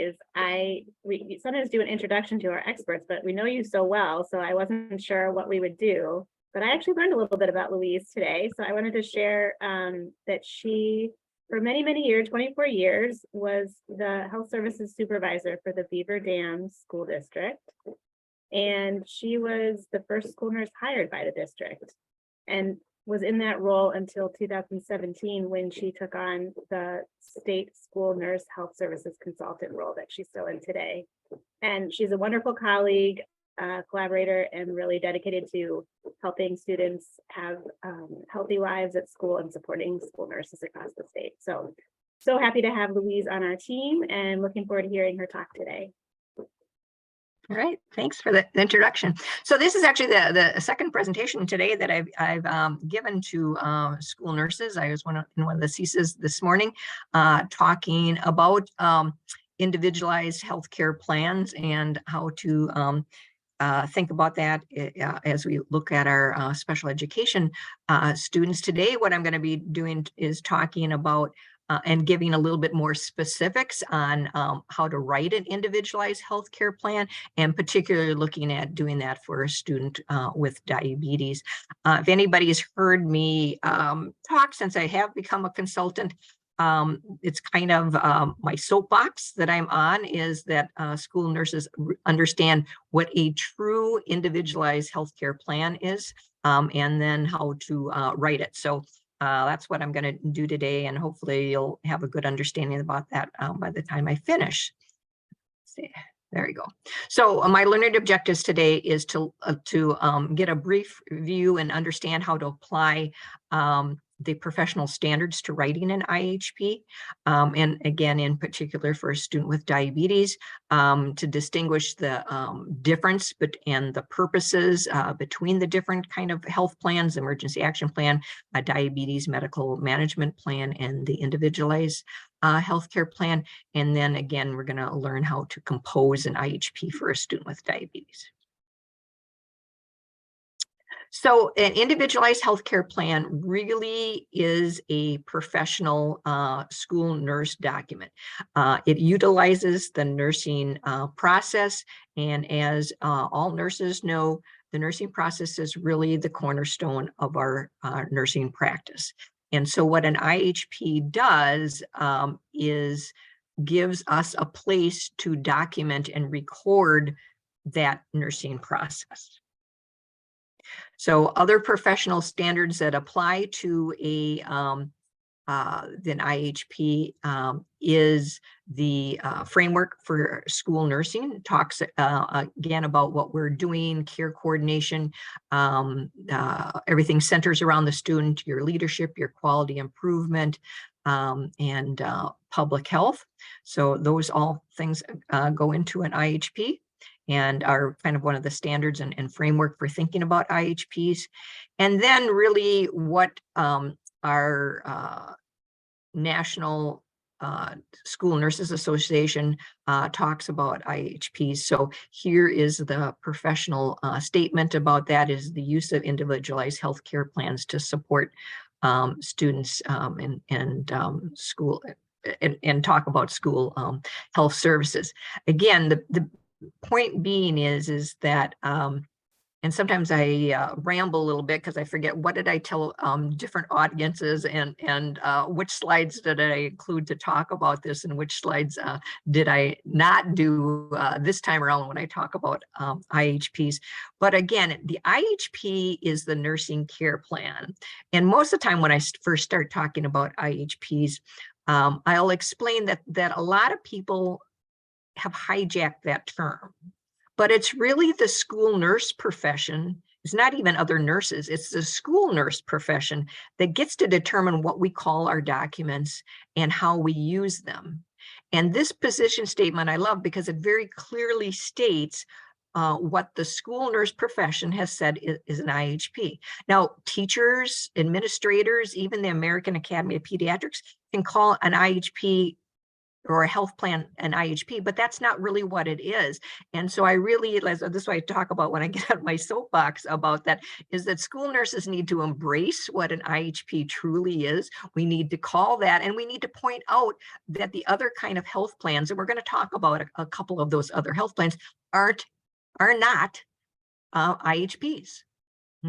is we sometimes do an introduction to our experts, but we know you so well, so I wasn't sure what we would do. But I actually learned a little bit about Louise today, so I wanted to share that she, for many, many years, 24 years, was the health services supervisor for the Beaver Dam School District. And she was the first school nurse hired by the district and was in that role until 2017 when she took on the state school nurse health services consultant role that she's still in today. And she's a wonderful colleague, collaborator, and really dedicated to helping students have healthy lives at school and supporting school nurses across the state. So happy to have Louise on our team and looking forward to hearing her talk today. All right, thanks for the introduction. So this is actually the second presentation today that I've given to school nurses. I was in one of the CSAs this morning talking about individualized healthcare plans and how to think about that as we look at our special education students. Today, what I'm going to be doing is talking about and giving a little bit more specifics on how to write an individualized healthcare plan, and particularly looking at doing that for a student with diabetes. If anybody's heard me talk since I have become a consultant, it's kind of my soapbox that I'm on is that school nurses understand what a true individualized healthcare plan is, and then how to write it. So that's what I'm going to do today, and hopefully you'll have a good understanding about that by the time I finish. Let's see. There you go. So my learning objectives today is to get a brief view and understand how to apply the professional standards to writing an IHP, and again, in particular for a student with diabetes, to distinguish the difference and the purposes between the different kind of health plans, emergency action plan, a diabetes medical management plan, and the individualized healthcare plan. And then again, we're going to learn how to compose an IHP for a student with diabetes. So an individualized healthcare plan really is a professional school nurse document. It utilizes the nursing process, and as all nurses know, the nursing process is really the cornerstone of our nursing practice. And so what an IHP does is gives us a place to document and record that nursing process. So other professional standards that apply to an IHP is the framework for school nursing. It talks again about what we're doing, care coordination, everything centers around the student, your leadership, your quality improvement, and public health. So those all things go into an IHP and are kind of one of the standards and framework for thinking about IHPs. And then really what our National School Nurses Association talks about IHPs. So here is the professional statement about that: is the use of individualized healthcare plans to support students and school and talk about school health services. Again, the point being is that and sometimes I ramble a little bit because I forget what did I tell different audiences, and which slides did I include to talk about this, and which slides did I not do this time around when I talk about IHPs. But again, the IHP is the nursing care plan. And most of the time when I first start talking about IHPs, I'll explain that a lot of people have hijacked that term. But it's really the school nurse profession. It's not even other nurses. It's the school nurse profession that gets to determine what we call our documents and how we use them. And this position statement I love because it very clearly states what the school nurse profession has said is an IHP. Now, teachers, administrators, even the American Academy of Pediatrics can call an IHP or a health plan, an IHP, but that's not really what it is. And so I really, this is what I talk about when I get on my soapbox about that, is that school nurses need to embrace what an IHP truly is. We need to call that, and we need to point out that the other kind of health plans, and we're going to talk about a couple of those other health plans, are not IHPs.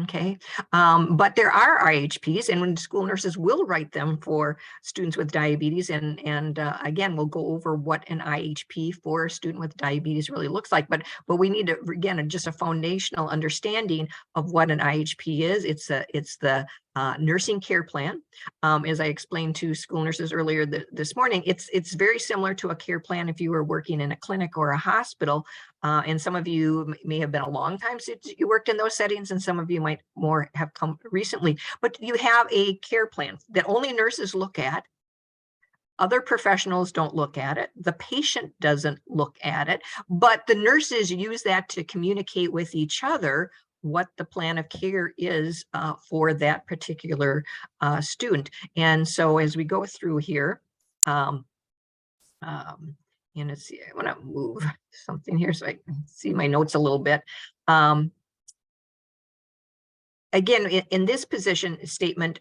Okay, but there are IHPs, and when school nurses will write them for students with diabetes, and again, we'll go over what an IHP for a student with diabetes really looks like. But we need to, again, just a foundational understanding of what an IHP is. It's the nursing care plan. As I explained to school nurses earlier this morning, it's very similar to a care plan if you were working in a clinic or a hospital. And some of you may have been a long time since you worked in those settings, and some of you might more have come recently. But you have a care plan that only nurses look at. Other professionals don't look at it. The patient doesn't look at it, but the nurses use that to communicate with each other what the plan of care is for that particular student. And so as we go through here, and let's see, I want to move something here so I can see my notes a little bit. Again, in this position statement,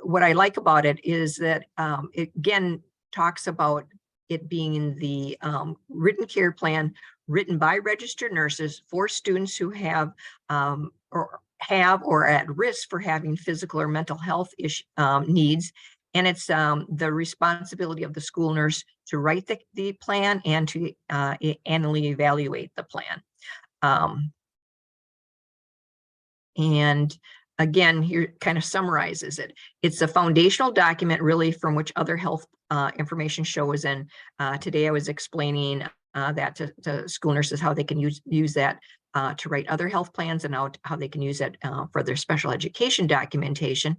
what I like about it is that it again talks about it being in the written care plan written by registered nurses for students who have or are at risk for having physical or mental health needs. And it's the responsibility of the school nurse to write the plan and to annually evaluate the plan. And again, here kind of summarizes it. It's a foundational document really from which other health information shows. And today I was explaining that to school nurses, how they can use that to write other health plans, and how they can use it for their special education documentation.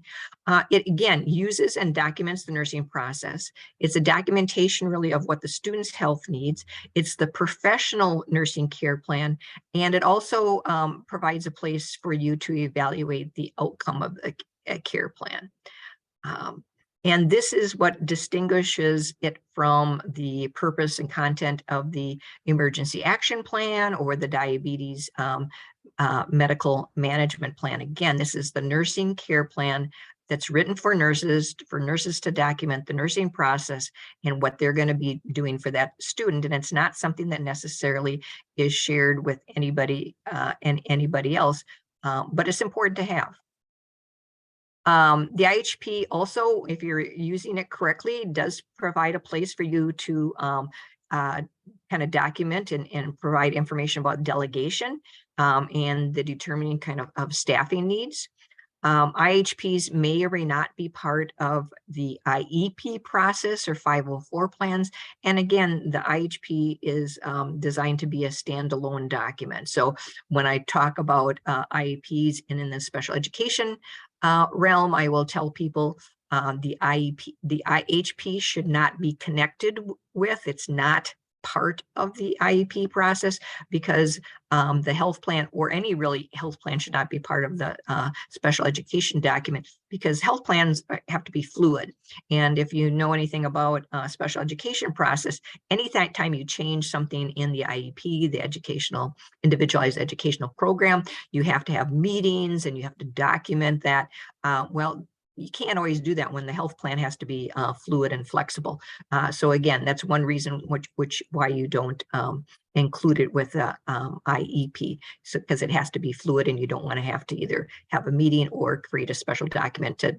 It again uses and documents the nursing process. It's a documentation really of what the student's health needs. It's the professional nursing care plan, and it also provides a place for you to evaluate the outcome of a care plan. And this is what distinguishes it from the purpose and content of the emergency action plan or the diabetes medical management plan. Again, this is the nursing care plan that's written for nurses to document the nursing process and what they're going to be doing for that student. And it's not something that necessarily is shared with anybody and anybody else, but it's important to have. The IHP also, if you're using it correctly, does provide a place for you to kind of document and provide information about delegation and the determining kind of staffing needs. IHPs may or may not be part of the IEP process or 504 plans. And again, the IHP is designed to be a standalone document. So when I talk about IEPs and in the special education realm, I will tell people the IHP should not be connected with. It's not part of the IEP process, because the health plan or any really health plan should not be part of the special education document, because health plans have to be fluid. And if you know anything about special education process, anytime you change something in the IEP, the individualized educational program, you have to have meetings and you have to document that. Well, you can't always do that when the health plan has to be fluid and flexible. So again, that's one reason why you don't include it with the IEP, because it has to be fluid, and you don't want to have to either have a meeting or create a special document to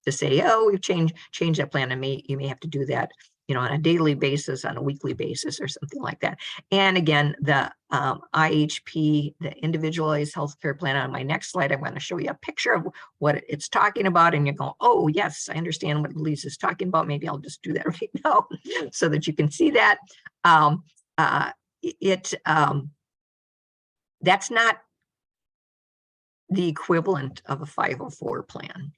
say, oh, we've changed that plan, and you may have to do that, on a daily basis, on a weekly basis, or something like that. And again, the IHP, the individualized healthcare plan, on my next slide, I'm going to show you a picture of what it's talking about. And you go, oh, yes, I understand what Lisa's talking about. Maybe I'll just do that right now so that you can see that. That's not the equivalent of a 504 plan.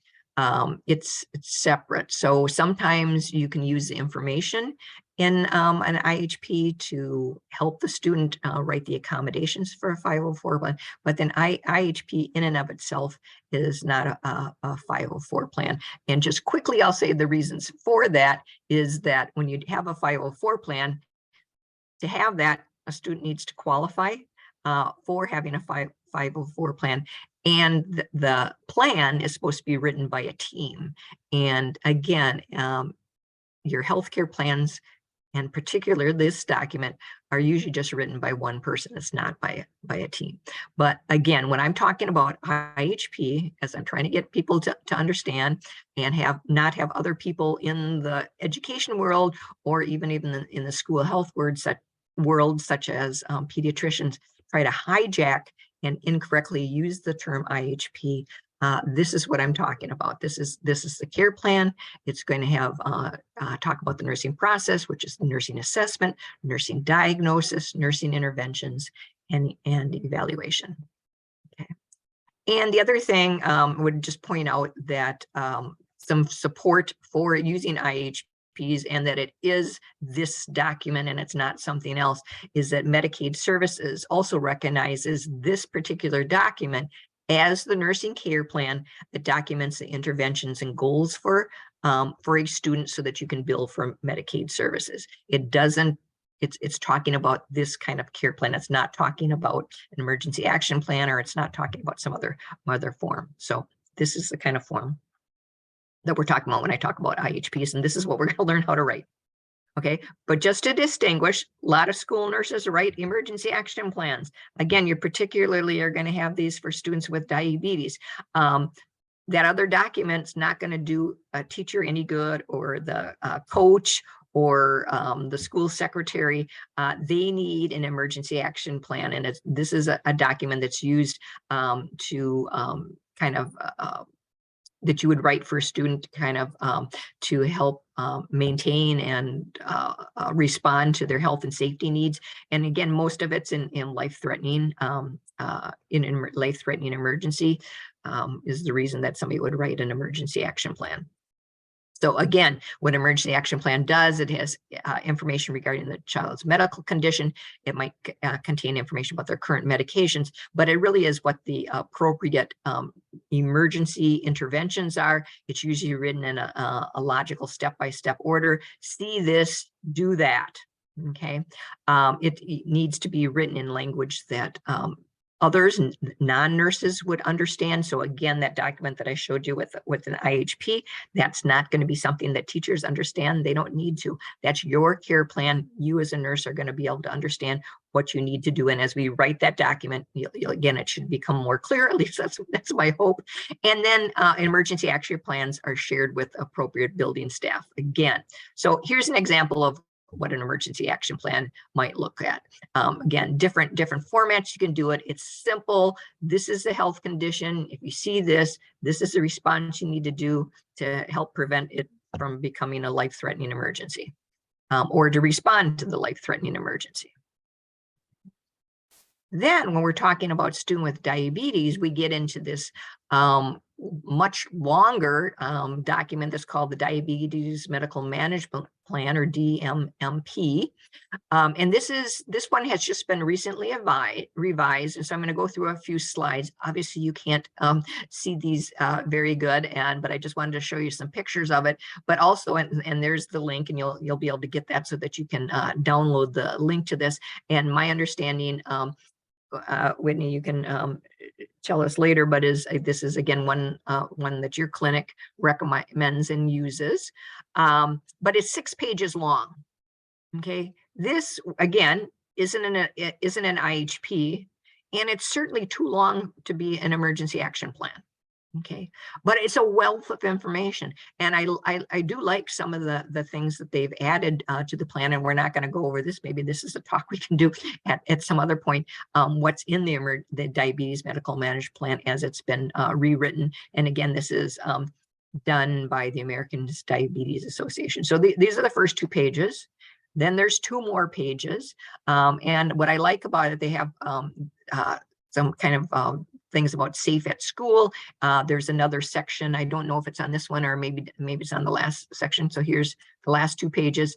It's separate. So sometimes you can use the information in an IHP to help the student write the accommodations for a 504 plan, but then IHP in and of itself is not a 504 plan. And just quickly, I'll say the reasons for that is that when you have a 504 plan, to have that, a student needs to qualify for having a 504 plan. And the plan is supposed to be written by a team. And again, your healthcare plans, and particularly this document, are usually just written by one person. It's not by a team. But again, when I'm talking about IHP, as I'm trying to get people to understand and not have other people in the education world or even in the school health world, such as pediatricians, try to hijack and incorrectly use the term IHP. This is what I'm talking about. This is the care plan. It's going to have talk about the nursing process, which is the nursing assessment, nursing diagnosis, nursing interventions, and evaluation. Okay. And the other thing would just point out that some support for using IHPs, and that it is this document and it's not something else, is that Medicaid Services also recognizes this particular document as the nursing care plan that documents the interventions and goals for a student so that you can bill for Medicaid services. It doesn't, it's talking about this kind of care plan. It's not talking about an emergency action plan, or it's not talking about some other form. So this is the kind of form that we're talking about when I talk about IHPs, and this is what we're going to learn how to write. Okay, but just to distinguish, a lot of school nurses write emergency action plans. Again, you particularly are going to have these for students with diabetes. That other document's not going to do a teacher any good, or the coach, or the school secretary. They need an emergency action plan, and this is a document that's used to kind of that you would write for a student kind of to help maintain and respond to their health and safety needs. And again, most of it's in life-threatening life-threatening emergency is the reason that somebody would write an emergency action plan. So again, what emergency action plan does, it has information regarding the child's medical condition. It might contain information about their current medications, but it really is what the appropriate emergency interventions are. It's usually written in a logical step-by-step order. See this, do that. Okay. It needs to be written in language that others, non-nurses, would understand. So again, that document that I showed you with an IHP, that's not going to be something that teachers understand. They don't need to. That's your care plan. You as a nurse are going to be able to understand what you need to do. And as we write that document, again, it should become more clear. At least that's my hope. And then emergency action plans are shared with appropriate building staff. Again, so here's an example of what an emergency action plan might look at. Again, different formats you can do it. It's simple. This is the health condition. If you see this, this is the response you need to do to help prevent it from becoming a life-threatening emergency, or to respond to the life-threatening emergency. Then when we're talking about student with diabetes, we get into this much longer document that's called the Diabetes Medical Management Plan, or DMMP. And this one has just been recently revised. And so I'm going to go through a few slides. Obviously, you can't see these very good, but I just wanted to show you some pictures of it. But also, and there's the link, and you'll be able to get that so that you can download the link to this. And my understanding, Whitney, you can tell us later, but this is again one that your clinic recommends and uses, but it's 6 pages long. Okay, this again isn't an IHP, and it's certainly too long to be an emergency action plan. Okay, but it's a wealth of information, and I do like some of the things that they've added to the plan, and we're not going to go over this. Maybe this is a talk we can do at some other point. What's in the Diabetes Medical Management Plan as it's been rewritten, and again, this is done by the American Diabetes Association. So these are the first 2 pages. Then there's 2 more pages, and what I like about it, they have some kind of things about safe at school. There's another section. I don't know if it's on this one or maybe it's on the last section. So here's the last 2 pages.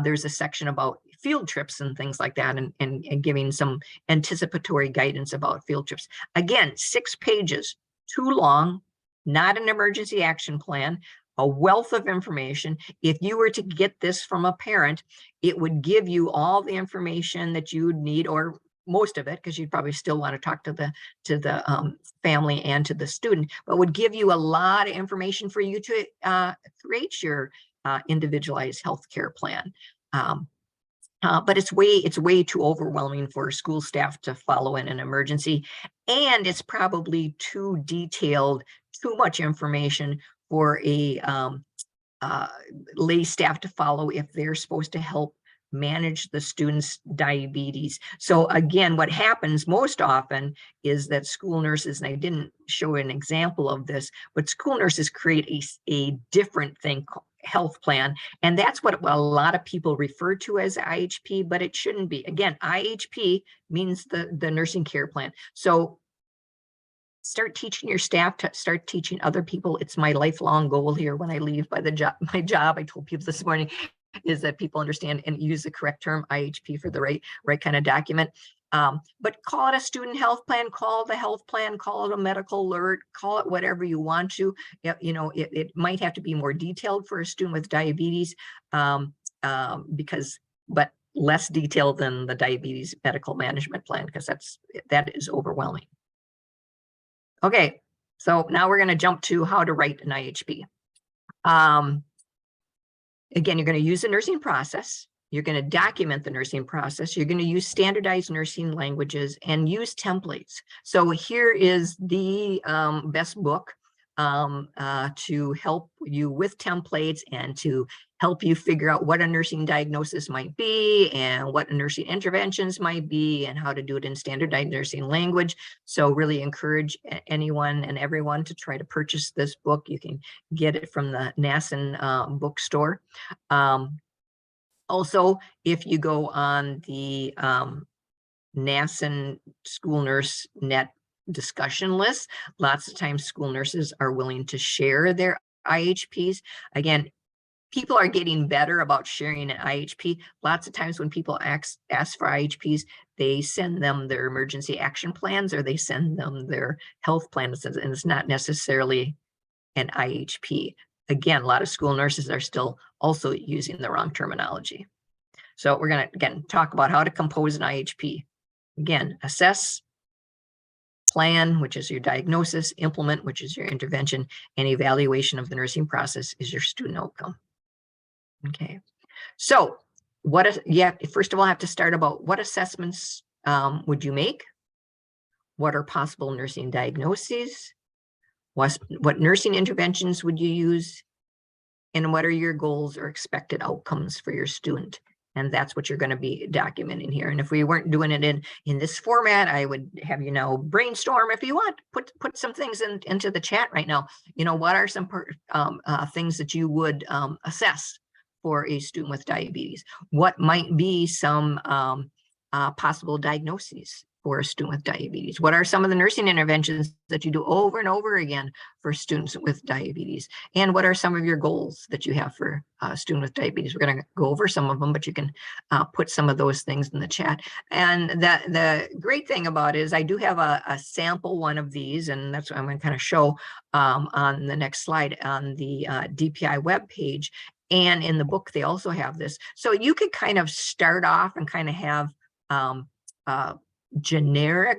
There's a section about field trips and things like that, and giving some anticipatory guidance about field trips. Again, 6 pages, too long, not an emergency action plan, a wealth of information. If you were to get this from a parent, it would give you all the information that you would need, or most of it, because you'd probably still want to talk to the family and to the student, but would give you a lot of information for you to create your individualized healthcare plan. But it's way too overwhelming for school staff to follow in an emergency, and it's probably too detailed, too much information for a lay staff to follow if they're supposed to help manage the students' diabetes. So again, what happens most often is that school nurses, and I didn't show an example of this, but school nurses create a different thing, health plan. And that's what a lot of people refer to as IHP, but it shouldn't be. Again, IHP means the nursing care plan. So start teaching your staff, to start teaching other people. It's my lifelong goal here when I leave my job. I told people this morning, is that people understand and use the correct term, IHP, for the right kind of document. But call it a student health plan, call it the health plan, call it a medical alert, call it whatever you want to. It might have to be more detailed for a student with diabetes, but less detailed than the diabetes medical management plan, because that is overwhelming. Okay, so now we're going to jump to how to write an IHP. Again, you're going to use the nursing process. You're going to document the nursing process. You're going to use standardized nursing languages and use templates. So here is the best book to help you with templates and to help you figure out what a nursing diagnosis might be and what nursing interventions might be and how to do it in standardized nursing language. So really encourage anyone and everyone to try to purchase this book. You can get it from the NASN bookstore. Also, if you go on the NASN School Nurse Net discussion list, lots of times school nurses are willing to share their IHPs. Again, people are getting better about sharing an IHP. Lots of times when people ask for IHPs, they send them their emergency action plans or they send them their health plans, and it's not necessarily an IHP. Again, a lot of school nurses are still also using the wrong terminology. So we're going to, again, talk about how to compose an IHP. Again, assess, plan, which is your diagnosis, implement, which is your intervention, and evaluation of the nursing process is your student outcome. Okay, so first of all, I have to start about what assessments would you make? What are possible nursing diagnoses? What nursing interventions would you use? And what are your goals or expected outcomes for your student? And that's what you're going to be documenting here. And if we weren't doing it in this format, I would have you now brainstorm. If you want, put some things into the chat right now. What are some things that you would assess for a student with diabetes? What might be some possible diagnoses for a student with diabetes? What are some of the nursing interventions that you do over and over again for students with diabetes? And what are some of your goals that you have for a student with diabetes? We're going to go over some of them, but you can put some of those things in the chat. And the great thing about it is I do have a sample one of these, and that's what I'm going to kind of show on the next slide on the DPI webpage. And in the book, they also have this. So you could kind of start off and kind of have generic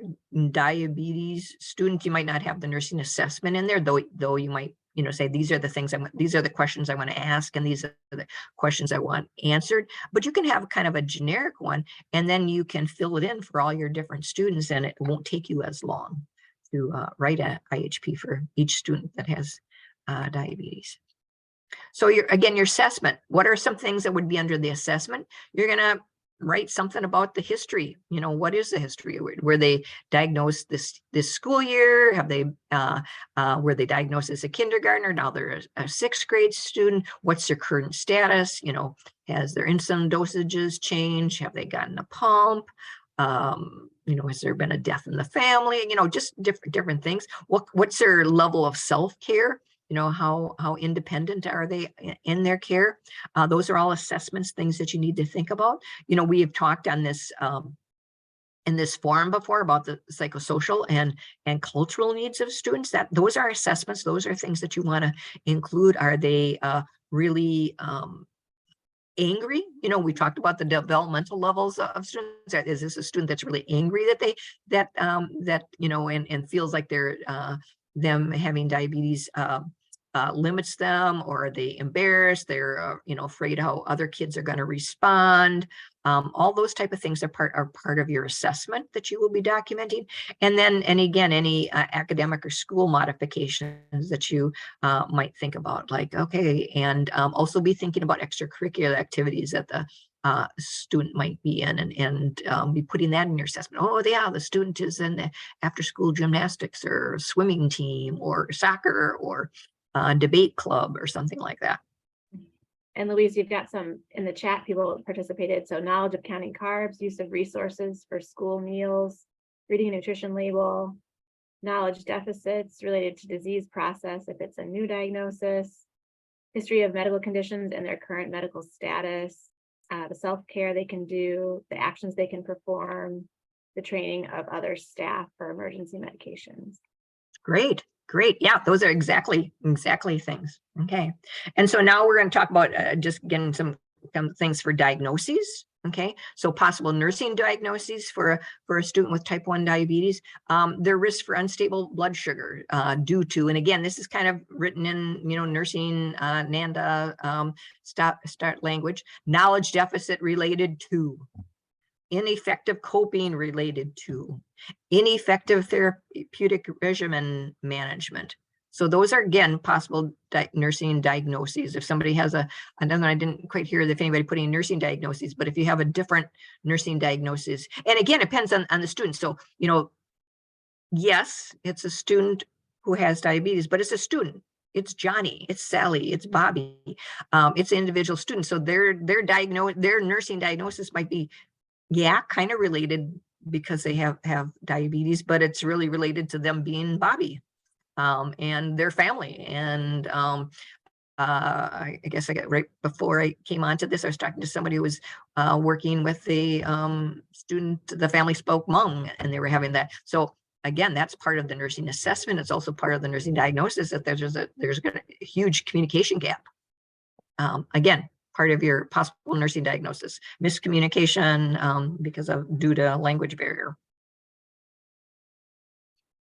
diabetes student. You might not have the nursing assessment in there, though you might say these are the things these are the questions I want to ask, and these are the questions I want answered. But you can have kind of a generic one, and then you can fill it in for all your different students, and it won't take you as long to write an IHP for each student that has diabetes. So your assessment, what are some things that would be under the assessment? You're going to write something about the history. What is the history? Were they diagnosed this school year? Have they were they diagnosed as a kindergartner? Now they're a 6th grade student. What's their current status? Has their insulin dosages changed? Have they gotten a pump? Has there been a death in the family? Just different things. What's their level of self-care? How independent are they in their care? Those are all assessments, things that you need to think about. We have talked on this in this forum before about the psychosocial and cultural needs of students. That those are assessments. Those are things that you want to include. Are they really angry? We talked about the developmental levels of students. Is this a student that's really angry and feels like they're them having diabetes limits them, or are they embarrassed? They're afraid how other kids are going to respond. All those type of things are part of your assessment that you will be documenting. And again, any academic or school modifications that you might think about, like, okay, and also be thinking about extracurricular activities that the student might be in, and be putting that in your assessment. Oh yeah, the student is in the after school gymnastics or swimming team or soccer or debate club or something like that. And Louise, you've got some in the chat, people participated. So knowledge of counting carbs, use of resources for school meals, reading a nutrition label, knowledge deficits related to disease process if it's a new diagnosis, history of medical conditions and their current medical status, the self-care they can do, the actions they can perform, the training of other staff for emergency medications. Great. Yeah, those are exactly things. Okay. And so now we're going to talk about just getting some things for diagnoses. Okay. So possible nursing diagnoses for a student with type 1 diabetes, their risk for unstable blood sugar due to, and again, this is kind of written in, nursing NANDA start language, knowledge deficit related to, ineffective coping related to, ineffective therapeutic regimen management. So those are, again, possible nursing diagnoses. If somebody has I didn't quite hear if anybody put in nursing diagnoses, but if you have a different nursing diagnosis, and again, it depends on the student. So, yes, it's a student who has diabetes, but it's a student. It's Johnny, it's Sally, it's Bobby. It's an individual student. So their nursing diagnosis might be, yeah, kind of related because they have diabetes, but it's really related to them being Bobby and their family. And I guess I got right before I came onto this, I was talking to somebody who was working with a student, the family spoke Hmong, and they were having that. So again, that's part of the nursing assessment. It's also part of the nursing diagnosis that there's a huge communication gap. Again, part of your possible nursing diagnosis, miscommunication due to language barrier.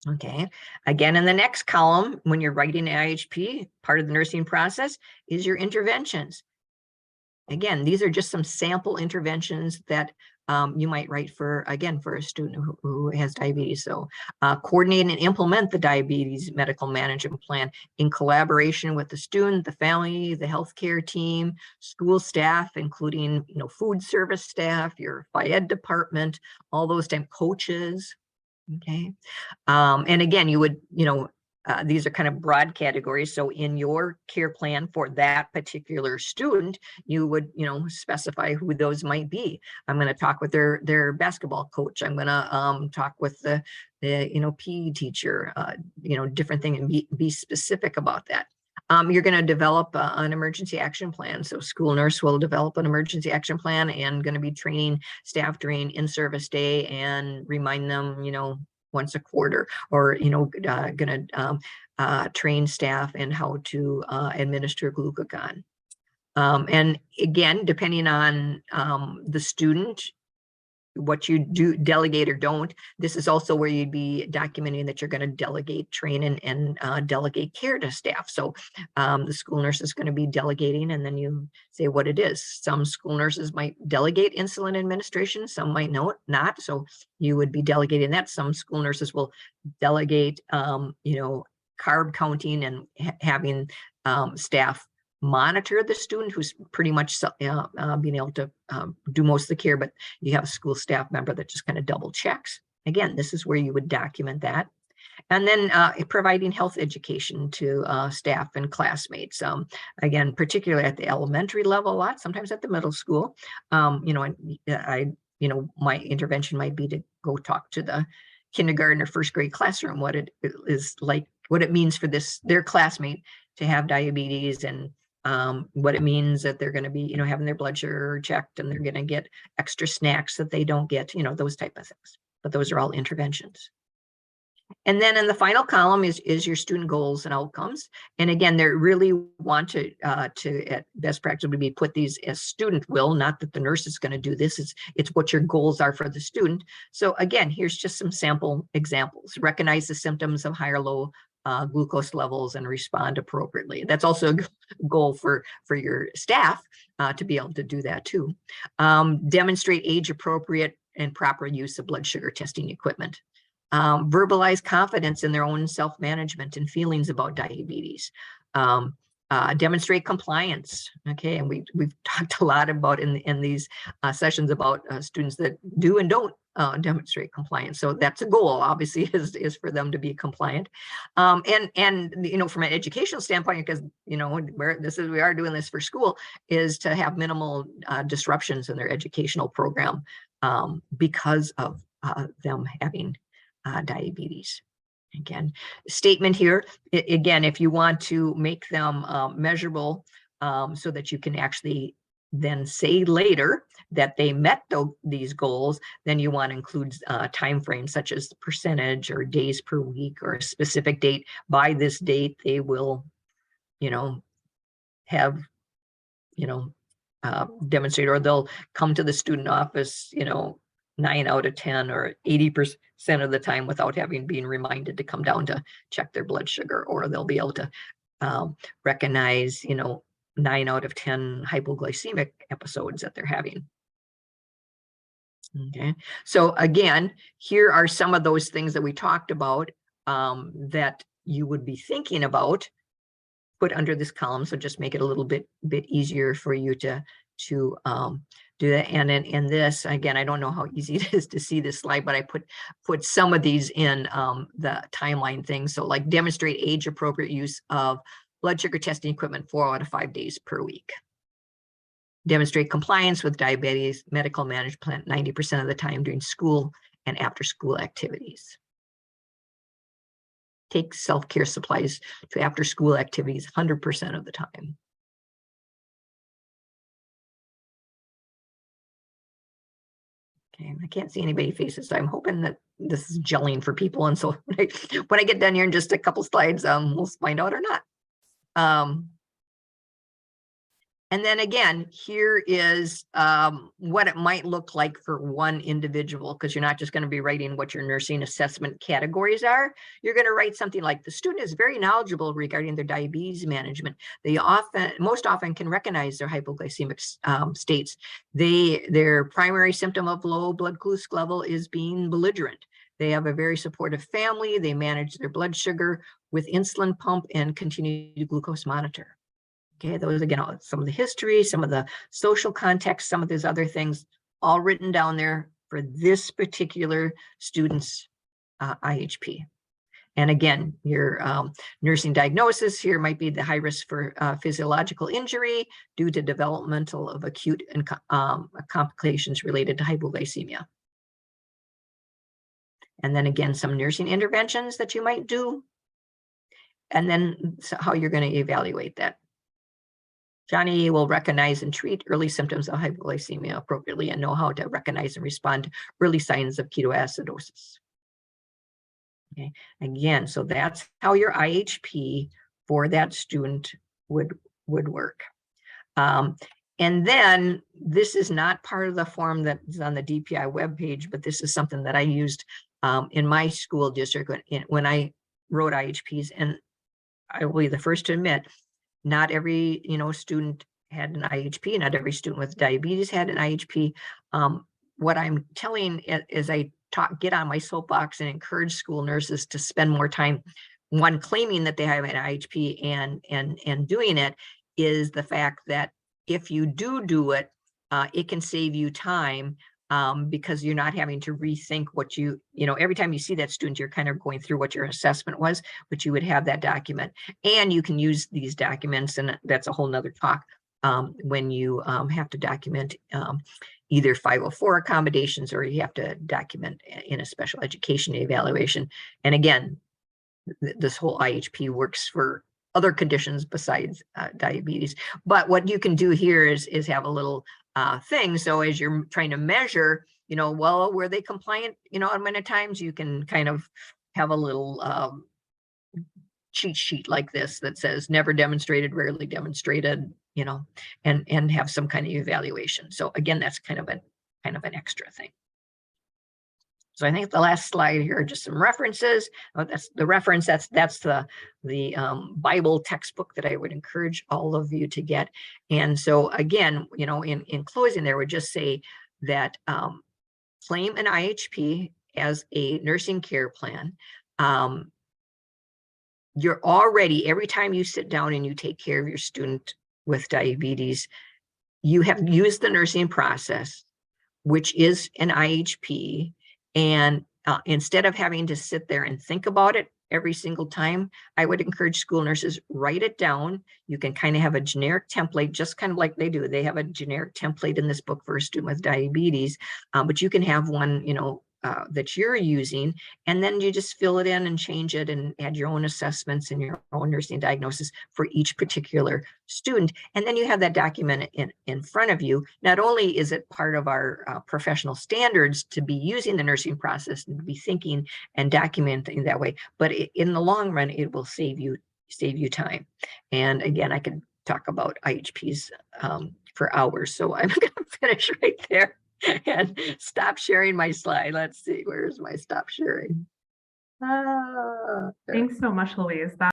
Okay, again, in the next column, when you're writing an IHP, part of the nursing process is your interventions. Again, these are just some sample interventions that you might write for a student who has diabetes. So coordinate and implement the diabetes medical management plan in collaboration with the student, the family, the healthcare team, school staff, including food service staff, your FIED department, all those type coaches. Okay. And again, you would, these are kind of broad categories. So in your care plan for that particular student, you would, specify who those might be. I'm going to talk with their basketball coach. I'm going to talk with the PE teacher, different thing, and be specific about that. You're going to develop an emergency action plan. So school nurse will develop an emergency action plan and going to be training staff during in-service day and remind them, once a quarter, or, going to train staff in how to administer glucagon. And again, depending on the student, what you do delegate or don't, this is also where you'd be documenting that you're going to delegate, train, and delegate care to staff. So the school nurse is going to be delegating, and then you say what it is. Some school nurses might delegate insulin administration, some might not. So you would be delegating that. Some school nurses will delegate, carb counting and having staff monitor the student who's pretty much being able to do most of the care, but you have a school staff member that just kind of double checks. Again, this is where you would document that. And then providing health education to staff and classmates. Again, particularly at the elementary level a lot, sometimes at the middle school. I my intervention might be to go talk to the kindergarten or first grade classroom, what it is like, what it means for their classmate to have diabetes, and what it means that they're going to be, having their blood sugar checked, and they're going to get extra snacks that they don't get, those type of things. But those are all interventions. And then in the final column is your student goals and outcomes. And again, they really want to at best practice would be put these as student will, not that the nurse is going to do this. It's what your goals are for the student. So again, here's just some sample examples. Recognize the symptoms of high or low glucose levels and respond appropriately. That's also a goal for your staff to be able to do that too. Demonstrate age appropriate and proper use of blood sugar testing equipment. Verbalize confidence in their own self-management and feelings about diabetes. Demonstrate compliance. Okay, and we've talked a lot about in these sessions about students that do and don't demonstrate compliance. So that's a goal, obviously, is for them to be compliant. And from an educational standpoint, because we are doing this for school, is to have minimal disruptions in their educational program because of them having diabetes. Again, statement here, again, if you want to make them measurable so that you can actually then say later that they met these goals, then you want to include time frames such as the percentage or days per week or a specific date. By this date, they will, have, demonstrate, or they'll come to the student office, 9 out of 10 or 80% of the time without having been reminded to come down to check their blood sugar, or they'll be able to recognize, 9 out of 10 hypoglycemic episodes that they're having. Okay, so again, here are some of those things that we talked about that you would be thinking about, put under this column. So just make it a little bit easier for you to do that. And in this, again, I don't know how easy it is to see this slide, but I put some of these in the timeline thing. So like demonstrate age appropriate use of blood sugar testing equipment 4 out of 5 days per week. Demonstrate compliance with diabetes medical management 90% of the time during school and after school activities. Take self-care supplies to after school activities 100% of the time. Okay, I can't see anybody's faces, so I'm hoping that this is gelling for people. And so when I get done here in just a couple slides, we'll find out or not. And then again, here is what it might look like for one individual, because you're not just going to be writing what your nursing assessment categories are. You're going to write something like the student is very knowledgeable regarding their diabetes management. They most often can recognize their hypoglycemic states. Their primary symptom of low blood glucose level is being belligerent. They have a very supportive family. They manage their blood sugar with insulin pump and continued glucose monitor. Okay, those again, some of the history, some of the social context, some of these other things, all written down there for this particular student's IHP. And again, your nursing diagnosis here might be the high risk for physiological injury due to developmental of acute and complications related to hypoglycemia. And then again, some nursing interventions that you might do, and then how you're going to evaluate that. Johnny will recognize and treat early symptoms of hypoglycemia appropriately and know how to recognize and respond to early signs of ketoacidosis. Okay, again, so that's how your IHP for that student would work. And then this is not part of the form that is on the DPI webpage, but this is something that I used in my school district when I wrote IHPs. And I will be the first to admit, not every student had an IHP. Not every student with diabetes had an IHP. What I'm telling is I get on my soapbox and encourage school nurses to spend more time, one, claiming that they have an IHP and doing it, is the fact that if you do it, it can save you time because you're not having to rethink what every time you see that student, you're kind of going through what your assessment was, but you would have that document. And you can use these documents, and that's a whole nother talk, when you have to document either 504 accommodations, or you have to document in a special education evaluation. And again, this whole IHP works for other conditions besides diabetes. But what you can do here is have a little thing. So as you're trying to measure, well, were they compliant, how many times, you can kind of have a little cheat sheet like this that says never demonstrated, rarely demonstrated, and have some kind of evaluation. So again, that's kind of an extra thing. So I think the last slide here are just some references. That's the reference. That's the Bible textbook that I would encourage all of you to get. And so again, in closing, there would just say that claim an IHP as a nursing care plan. You're already, every time you sit down and you take care of your student with diabetes, you have used the nursing process, which is an IHP. And instead of having to sit there and think about it every single time, I would encourage school nurses, write it down. You can kind of have a generic template, just kind of like they do. They have a generic template in this book for a student with diabetes, but you can have one, that you're using, and then you just fill it in and change it and add your own assessments and your own nursing diagnosis for each particular student. And then you have that document in front of you. Not only is it part of our professional standards to be using the nursing process and to be thinking and documenting that way, but in the long run, it will save you time. And again, I could talk about IHPs for hours, so I'm going to finish right there and stop sharing my slide. Let's see, where's my stop sharing? Thanks so much, Louise.